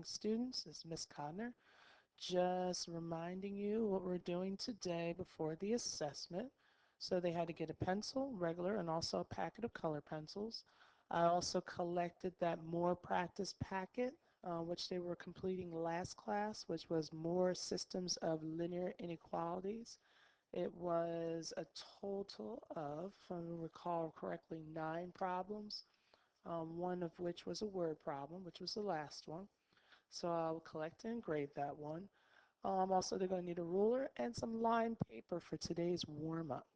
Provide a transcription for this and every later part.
morning, students. It's Miss Conner. Just reminding you what we're doing today before the assessment. So they had to get a pencil, regular, and also a packet of color pencils. I also collected that more practice packet, which they were completing last class, which was more systems of linear inequalities. It was a total of, if I recall correctly, 9 problems, one of which was a word problem, which was the last one. So I'll collect and grade that one. Also, they're going to need a ruler and some lined paper for today's warm-up.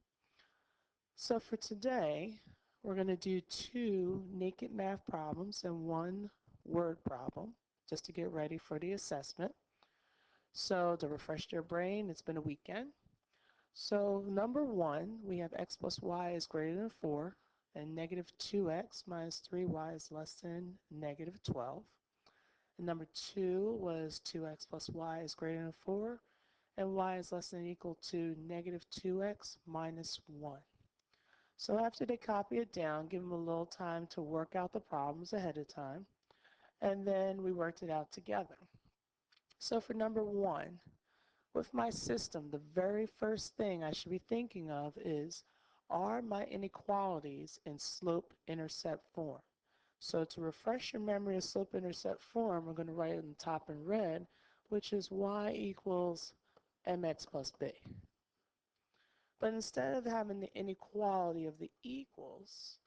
So for today, we're going to do 2 naked math problems and 1 word problem just to get ready for the assessment. So to refresh your brain, it's been a weekend. So number 1, we have x plus y is greater than 4 and negative 2x minus 3y is less than negative 12. And number 2 was 2x plus y is greater than 4 and y is less than or equal to negative 2x minus 1. So after they copy it down, give them a little time to work out the problems ahead of time, and then we worked it out together. So for number 1, with my system, the very first thing I should be thinking of is, are my inequalities in slope-intercept form? So to refresh your memory of slope-intercept form, we're going to write it on the top in red, which is y equals mx plus b. But instead of having the inequality of the equals,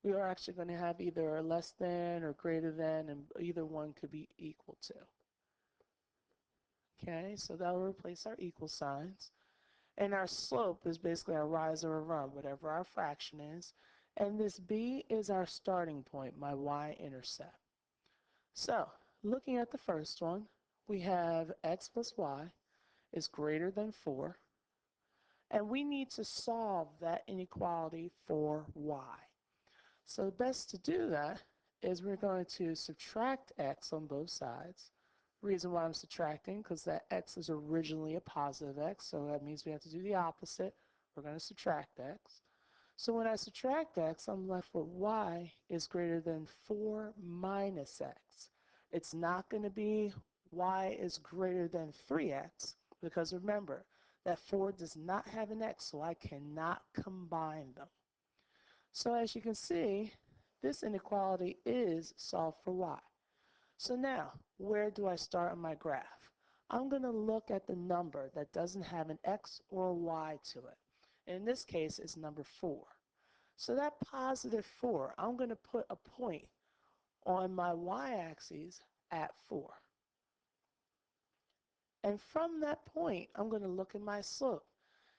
we are actually going to have either less than or greater than, and either one could be equal to. Okay, so that will replace our equal signs. And our slope is basically our rise or a run, whatever our fraction is. And this b is our starting point, my y-intercept. So, looking at the first one, we have x plus y is greater than 4. And we need to solve that inequality for y. So best to do that is we're going to subtract x on both sides. Reason why I'm subtracting, because that x is originally a positive x, so that means we have to do the opposite. We're going to subtract x. So when I subtract x, I'm left with y is greater than 4 minus x. It's not going to be y is greater than 3x, because remember, that 4 does not have an x, so I cannot combine them. So as you can see, this inequality is solved for y. So now, where do I start on my graph? I'm going to look at the number that doesn't have an x or a y to it. In this case, it's number 4. So that positive 4, I'm going to put a point on my y-axis at 4. And from that point, I'm going to look at my slope.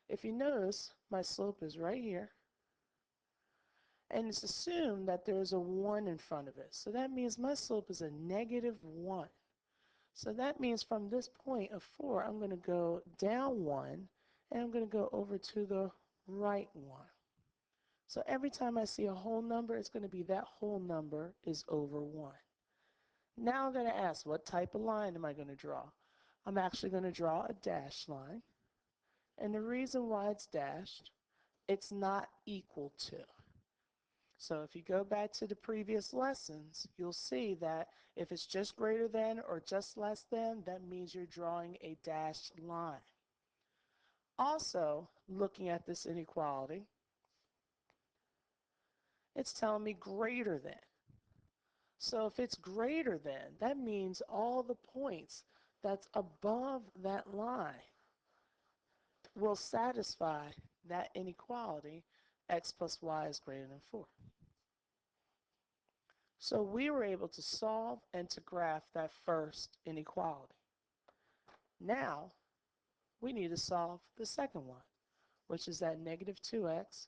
If you notice, my slope is right here. And it's assumed that there's a 1 in front of it. So that means my slope is a negative 1. So that means from this point of 4, I'm going to go down 1, and I'm going to go over to the right 1. So every time I see a whole number, it's going to be that whole number is over 1. Now I'm going to ask, what type of line am I going to draw? I'm actually going to draw a dashed line. And the reason why it's dashed, it's not equal to. So if you go back to the previous lessons, you'll see that if it's just greater than or just less than, that means you're drawing a dashed line. Also, looking at this inequality, it's telling me greater than. So if it's greater than, that means all the points that's above that line will satisfy that inequality, x plus y is greater than 4. So we were able to solve and to graph that first inequality. Now, we need to solve the second one, which is that negative 2x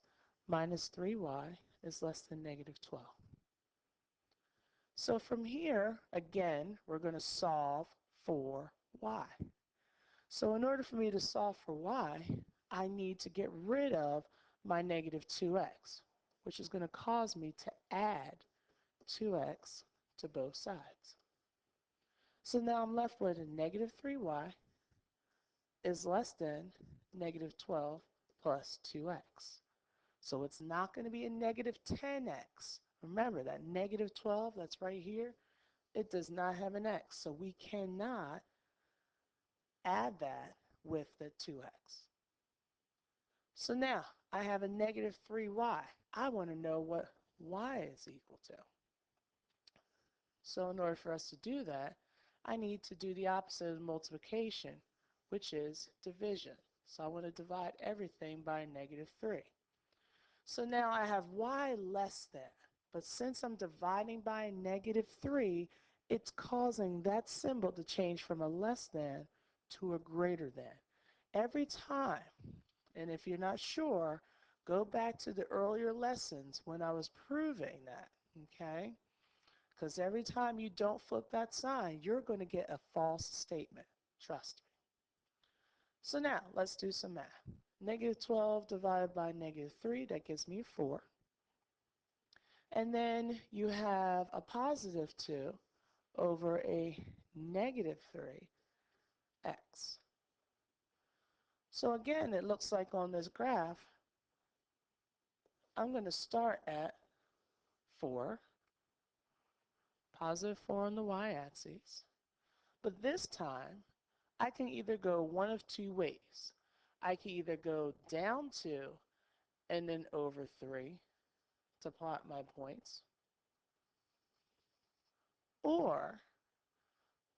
minus 3y is less than negative 12. So from here, again, we're going to solve for y. So in order for me to solve for y, I need to get rid of my negative 2x, which is going to cause me to add 2x to both sides. So now I'm left with a negative 3y is less than negative 12 plus 2x. So it's not going to be a negative 10x. Remember that negative 12, that's right here, It does not have an x, so we cannot add that with the 2x. So now I have a negative 3y. I want to know what y is equal to. So in order for us to do that, I need to do the opposite of multiplication, which is division. So I want to divide everything by negative 3. So now I have y less than. But since I'm dividing by negative 3, it's causing that symbol to change from a less than to a greater than. Every time, and if you're not sure, go back to the earlier lessons when I was proving that, okay? Because every time you don't flip that sign, you're going to get a false statement. Trust me. So now, let's do some math. Negative 12 divided by negative 3, that gives me 4. And then you have a positive 2 over a negative 3x. So again, it looks like on this graph, I'm going to start at 4, positive 4 on the y-axis. But this time, I can either go one of two ways. I can either go down 2 and then over 3 to plot my points, or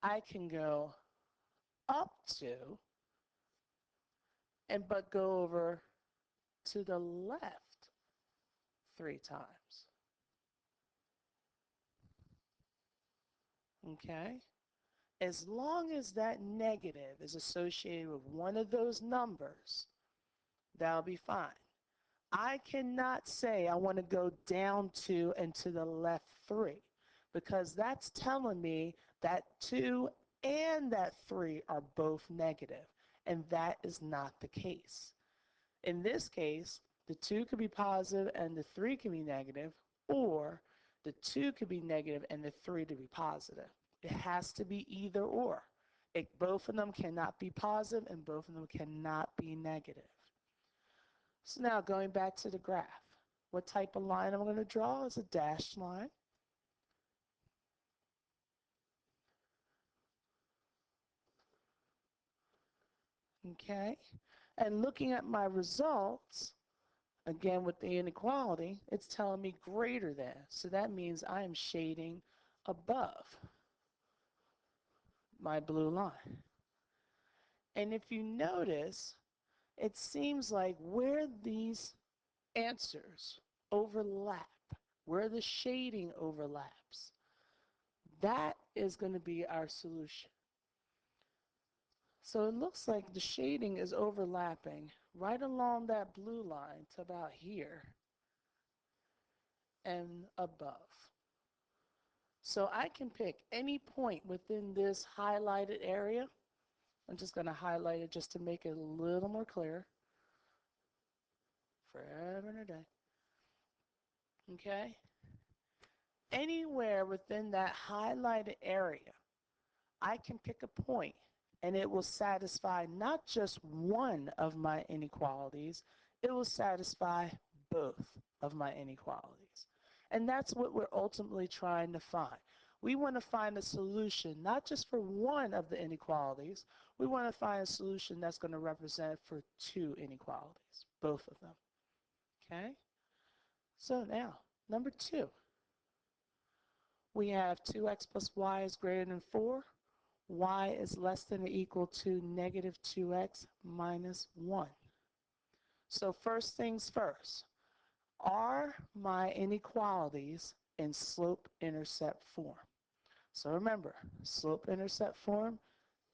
I can go up 2 and but go over to the left 3 times. Okay? As long as that negative is associated with one of those numbers, that'll be fine. I cannot say I want to go down 2 and to the left 3 because that's telling me that 2 and that 3 are both negative, and that is not the case. In this case, the 2 could be positive and the 3 can be negative, or the 2 could be negative and the 3 to be positive. It has to be either or. Both of them cannot be positive and both of them cannot be negative. So now going back to the graph, what type of line I'm going to draw is a dashed line. Okay, and looking at my results, again with the inequality, it's telling me greater than. So that means I am shading above my blue line. And if you notice, it seems like where these answers overlap, where the shading overlaps, that is going to be our solution. So it looks like the shading is overlapping right along that blue line to about here and above. So I can pick any point within this highlighted area. I'm just going to highlight it just to make it a little more clear. Forever and a day. Okay? Anywhere within that highlighted area, I can pick a point and it will satisfy not just one of my inequalities, it will satisfy both of my inequalities. And that's what we're ultimately trying to find. We want to find a solution not just for one of the inequalities, we want to find a solution that's going to represent for two inequalities, both of them. Okay? So now, number 2. We have 2x plus y is greater than 4. Y is less than or equal to negative 2x minus 1. So first things first, are my inequalities in slope-intercept form? So remember, slope-intercept form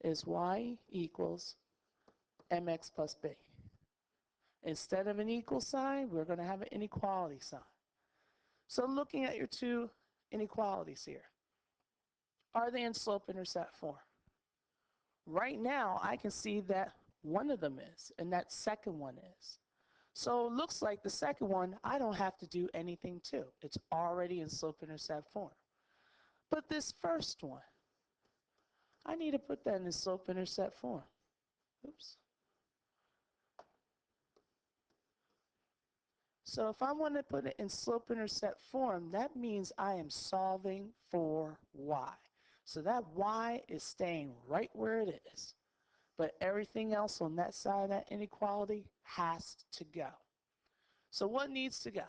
is y equals mx plus b. Instead of an equal sign, we're going to have an inequality sign. So looking at your two inequalities here, are they in slope-intercept form? Right now, I can see that one of them is, and that second one is. So it looks like the second one, I don't have to do anything to. It's already in slope-intercept form. But this first one, I need to put that in slope-intercept form. Oops. So if I want to put it in slope-intercept form, that means I am solving for y. So that y is staying right where it is. But everything else on that side of that inequality has to go. So what needs to go?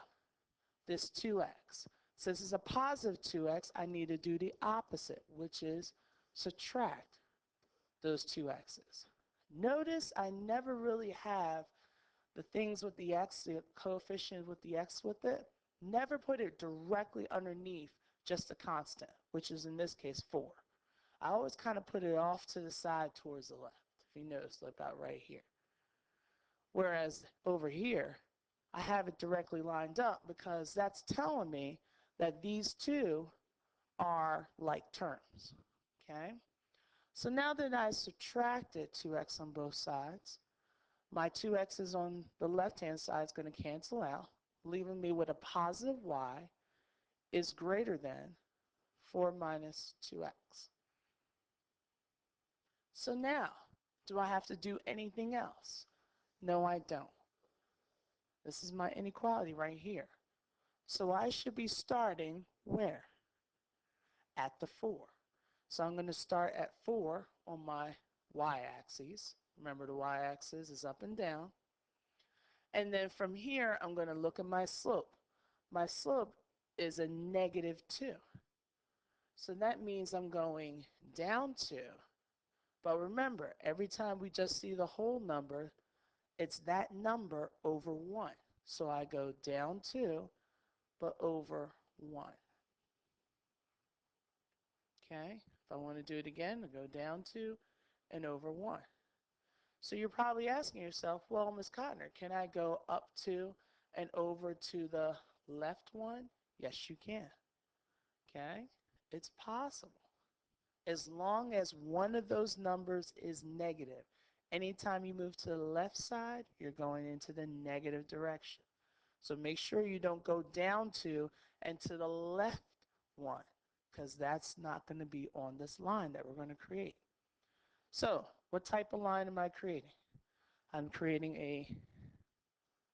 This 2x. Since it's a positive 2x, I need to do the opposite, which is subtract those two x's. Notice I never really have the things with the x, the coefficient with the x with it, never put it directly underneath just a constant, which is in this case 4. I always kind of put it off to the side towards the left. If you notice, look about right here. Whereas over here, I have it directly lined up because that's telling me that these two are like terms. Okay? So now that I subtracted 2x on both sides, my 2x's on the left-hand side is going to cancel out, leaving me with a positive y is greater than 4 minus 2x. So now, do I have to do anything else? No, I don't. This is my inequality right here. So I should be starting where? At the 4. So I'm going to start at 4 on my y-axis. Remember, the y-axis is up and down. And then from here, I'm going to look at my slope. My slope is a negative 2. So that means I'm going down 2. But remember, every time we just see the whole number, it's that number over 1. So I go down 2, but over 1. Okay? If I want to do it again, I go down 2 and over 1. So you're probably asking yourself, well, Ms. Cotner, can I go up 2 and over to the left 1? Yes, you can. Okay? It's possible. As long as one of those numbers is negative. Anytime you move to the left side, you're going into the negative direction. So make sure you don't go down 2 and to the left 1, because that's not going to be on this line that we're going to create. So what type of line am I creating? I'm creating a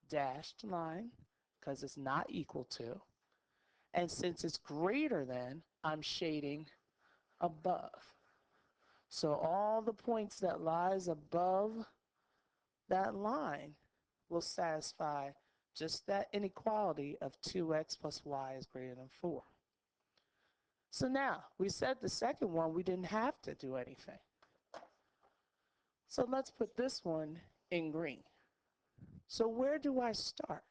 dashed line because it's not equal to. And since it's greater than, I'm shading above. So all the points that lies above that line will satisfy just that inequality of 2x plus y is greater than 4. So now, we said the second one we didn't have to do anything. So let's put this one in green. So where do I start?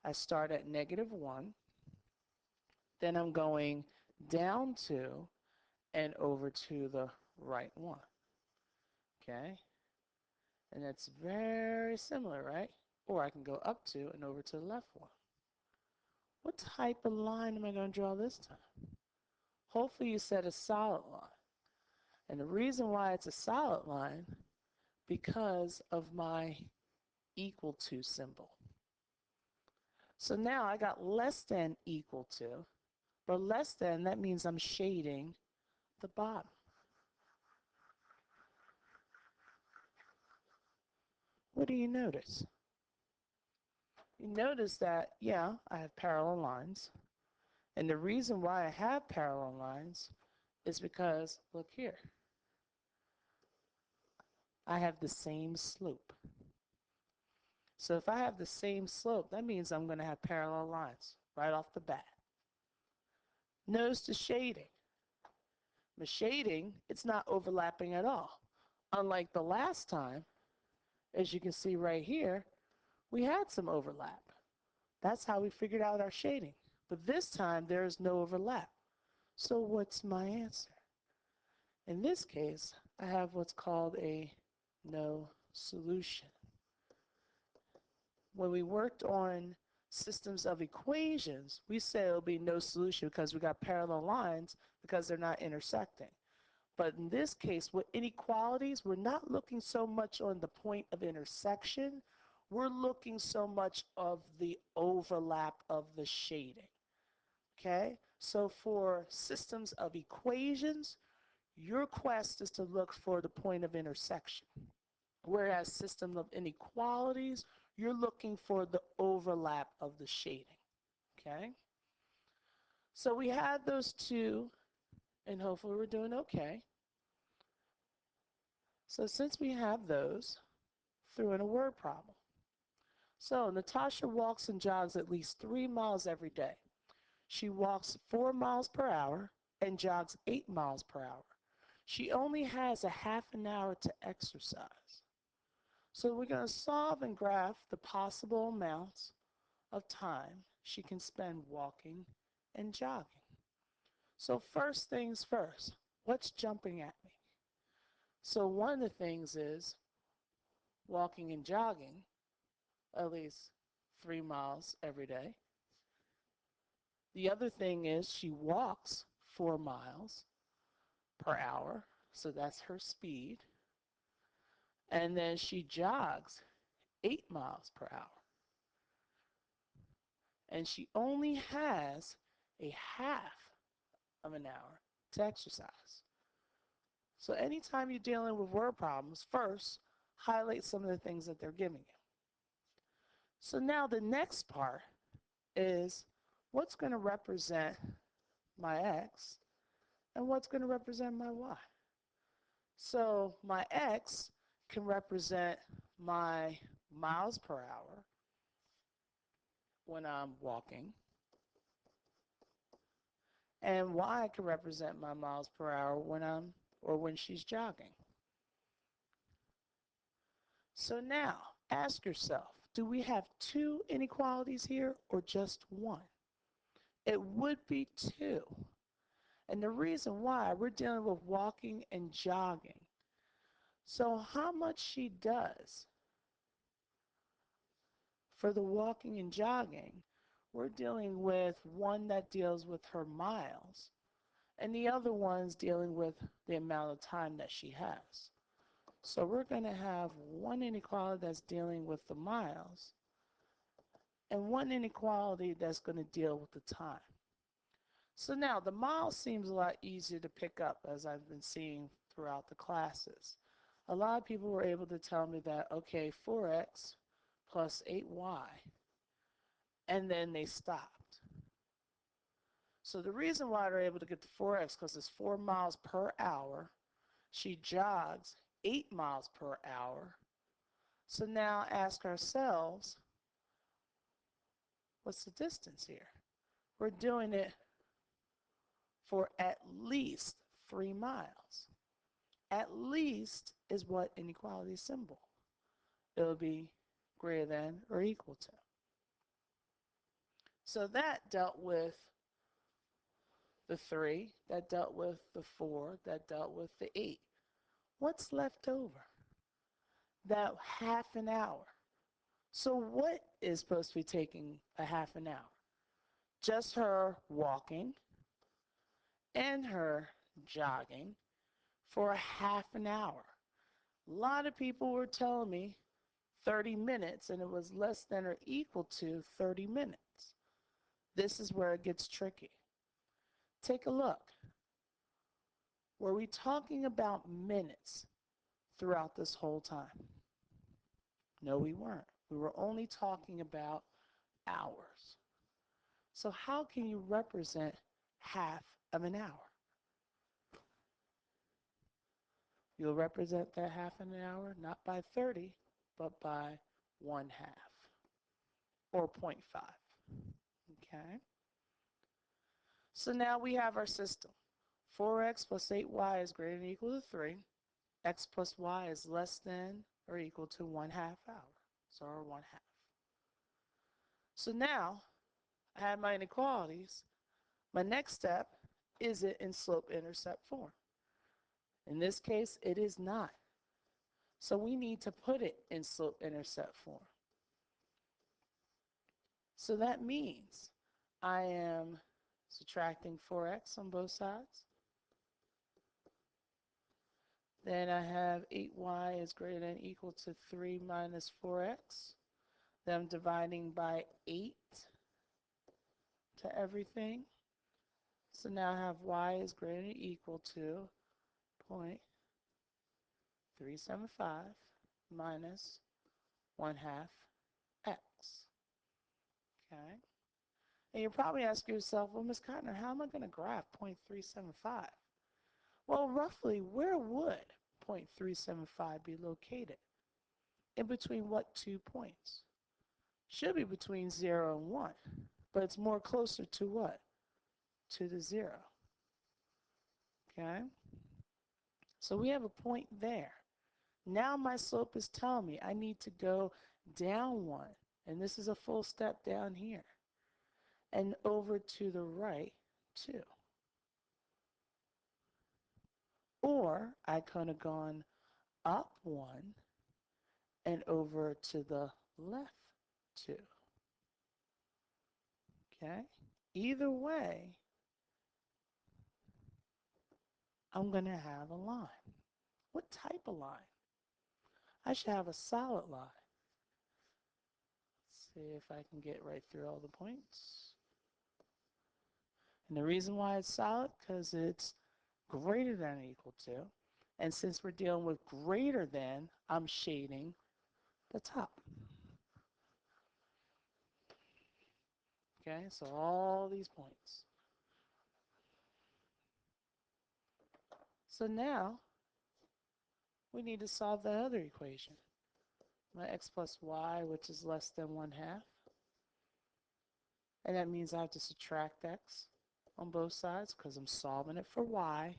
I start at negative 1. Then I'm going down 2 and over to the right 1. Okay? And that's very similar, right? Or I can go up 2 and over to the left 1. What type of line am I going to draw this time? Hopefully you said a solid line. And the reason why it's a solid line, because of my equal to symbol. So now I got less than equal to, but less than, that means I'm shading the bottom. What do you notice? You notice that, yeah, I have parallel lines. And the reason why I have parallel lines is because, look here, I have the same slope. So if I have the same slope, that means I'm going to have parallel lines right off the bat. Notice the shading. The shading, it's not overlapping at all. Unlike the last time, as you can see right here, we had some overlap. That's how we figured out our shading. But this time, there is no overlap. So what's my answer? In this case, I have what's called a no solution. When we worked on systems of equations, we said it'll be no solution because we got parallel lines because they're not intersecting. But in this case, with inequalities, we're not looking so much on the point of intersection. We're looking so much of the overlap of the shading. Okay? So for systems of equations, your quest is to look for the point of intersection. Whereas system of inequalities, you're looking for the overlap of the shading. Okay? So we had those two And hopefully we're doing okay. So since we have those, throw in a word problem. So Natasha walks and jogs at least 3 miles every day. She walks 4 miles per hour and jogs 8 miles per hour. She only has a half an hour to exercise. So we're going to solve and graph the possible amounts of time she can spend walking and jogging. So first things first, what's jumping at me? So one of the things is walking and jogging at least 3 miles every day. The other thing is she walks 4 miles per hour, so that's her speed. And then she jogs 8 miles per hour. And she only has a half of an hour to exercise. So anytime you're dealing with word problems, first, highlight some of the things that they're giving you. So now the next part is what's going to represent my x and what's going to represent my y. So my x can represent my miles per hour when I'm walking, and y can represent my miles per hour when she's jogging. So now ask yourself, do we have two inequalities here or just one? It would be two. And the reason why, we're dealing with walking and jogging. So how much she does for the walking and jogging, we're dealing with one that deals with her miles, and the other one's dealing with the amount of time that she has. So we're going to have one inequality that's dealing with the miles, and one inequality that's going to deal with the time. So now the miles seems a lot easier to pick up, as I've been seeing throughout the classes. A lot of people were able to tell me that, okay, 4x plus 8y, and then they stopped. So the reason why they're able to get to 4x because it's 4 miles per hour. She jogs 8 miles per hour. So now ask ourselves, what's the distance here? We're doing it for at least 3 miles. At least is what inequality symbol. It'll be greater than or equal to. So that dealt with the 3, that dealt with the 4, that dealt with the 8. What's left over? That half an hour. So what is supposed to be taking a half an hour? Just her walking and her jogging for a half an hour. A lot of people were telling me 30 minutes, and it was less than or equal to 30 minutes. This is where it gets tricky. Take a look. Were we talking about minutes throughout this whole time? No, we weren't. We were only talking about hours. So how can you represent half of an hour? You'll represent that half an hour not by 30, but by 1/2 or 0.5. Okay? So now we have our system. 4x plus 8y is greater than or equal to 3. X plus y is less than or equal to 1/2 hour. So our 1/2. So now I have my inequalities. My next step is it in slope-intercept form. In this case, it is not. So we need to put it in slope-intercept form. So that means I am subtracting 4x on both sides. Then I have 8y is greater than or equal to 3 minus 4x. Then I'm dividing by 8 to everything. So now I have y is greater than or equal to 0.375 minus 1/2 x. Okay? And you're probably asking yourself, well, Ms. Cotner, how am I going to graph 0.375? Well, roughly, where would 0.375 be located? In between what 2 points? Should be between 0 and 1, but it's more closer to what? To the 0. Okay? So we have a point there. Now my slope is telling me I need to go down 1, and this is a full step down here, and over to the right 2. Or I could have gone up 1 and over to the left 2. Okay? Either way, I'm going to have a line. What type of line? I should have a solid line. Let's see if I can get right through all the points. And the reason why it's solid, because it's greater than or equal to. And since we're dealing with greater than, I'm shading the top. Okay, so all these points. So now we need to solve the other equation. My x plus y, which is less than 1/2. And that means I have to subtract x on both sides because I'm solving it for y.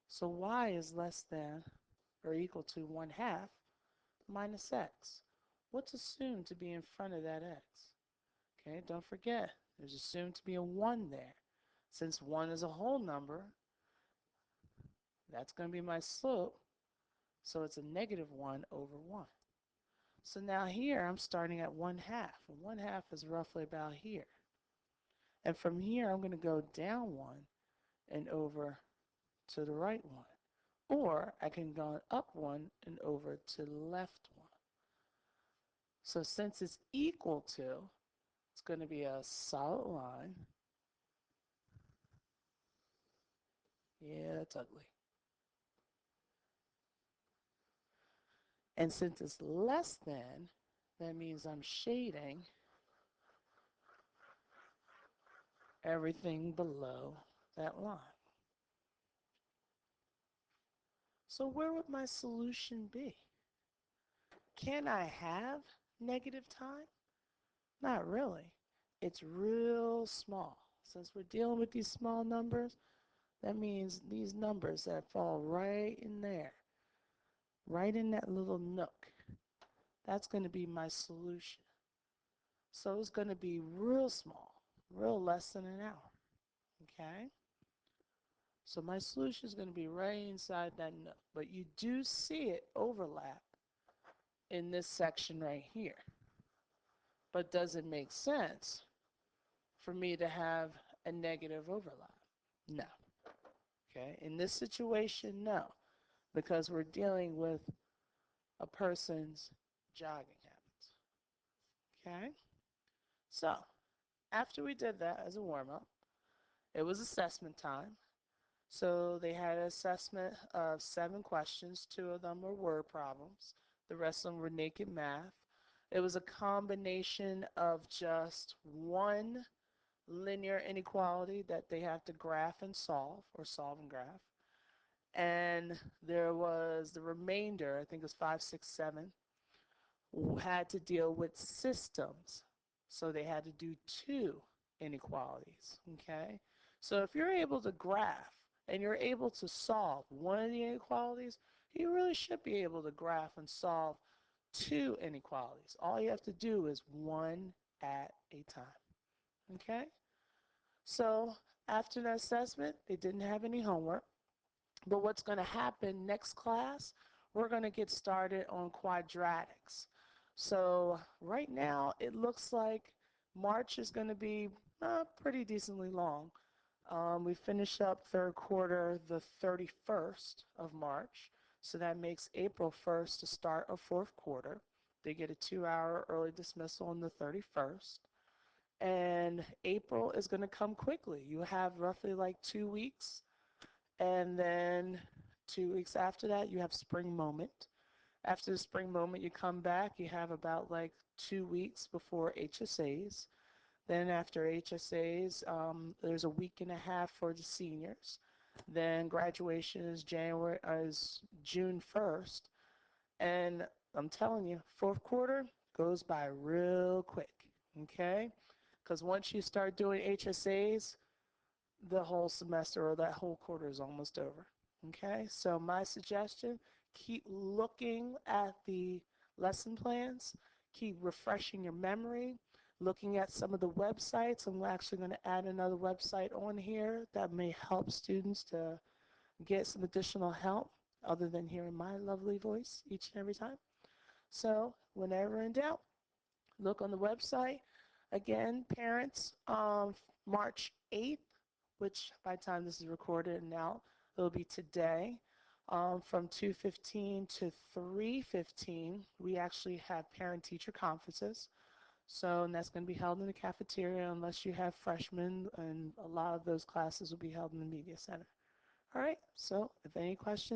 So y is less than or equal to 1/2 minus x. What's assumed to be in front of that x? Okay, don't forget, there's assumed to be a 1 there. Since 1 is a whole number, that's going to be my slope. So it's a negative 1 over 1. So now here I'm starting at 1/2. And 1/2 is roughly about here. And from here I'm going to go down 1 and over to the right 1. Or I can go up 1 and over to the left 1. So since it's equal to, it's going to be a solid line. Yeah, that's ugly. And since it's less than, that means I'm shading everything below that line. So where would my solution be? Can I have negative time? Not really. It's real small. Since we're dealing with these small numbers, that means these numbers that fall right in there, right in that little nook, that's going to be my solution. So it's going to be real small, real less than an hour. Okay? So my solution is going to be right inside that nook. But you do see it overlap in this section right here. But does it make sense for me to have a negative overlap? No. Okay? In this situation, no. Because we're dealing with a person's jogging habits. Okay? So, after we did that as a warm-up, it was assessment time. So they had an assessment of 7 questions. 2 of them were word problems. The rest of them were naked math. It was a combination of just one linear inequality that they have to graph and solve, or solve and graph. And there was the remainder, I think it was 5, 6, 7, had to deal with systems. So they had to do 2 inequalities, okay? So if you're able to graph and you're able to solve one of the inequalities, you really should be able to graph and solve 2 inequalities. All you have to do is one at a time, okay? So after the assessment, they didn't have any homework. But what's going to happen next class, we're going to get started on quadratics. So right now, it looks like March is going to be pretty decently long. We finish up third quarter the 31st of March. So that makes April 1st the start of fourth quarter. They get a 2-hour early dismissal on the 31st. And April is going to come quickly. You have roughly like 2 weeks. And then 2 weeks after that, you have spring moment. After the spring moment, you come back, you have about like 2 weeks before HSAs. Then after HSAs, there's a week and a half for the seniors. Then graduation is June 1st. And I'm telling you, fourth quarter goes by real quick, okay? Because once you start doing HSAs, the whole semester or that whole quarter is almost over, okay? So my suggestion, keep looking at the lesson plans, keep refreshing your memory, looking at some of the websites. I'm actually going to add another website on here that may help students to get some additional help other than hearing my lovely voice each and every time. So whenever in doubt, look on the website. Again, parents, March 8th, which by the time this is recorded and out, it'll be today, from 2:15 to 3:15. We actually have parent-teacher conferences. So, and that's going to be held in the cafeteria unless you have freshmen, and a lot of those classes will be held in the media center. All right, so if any questions,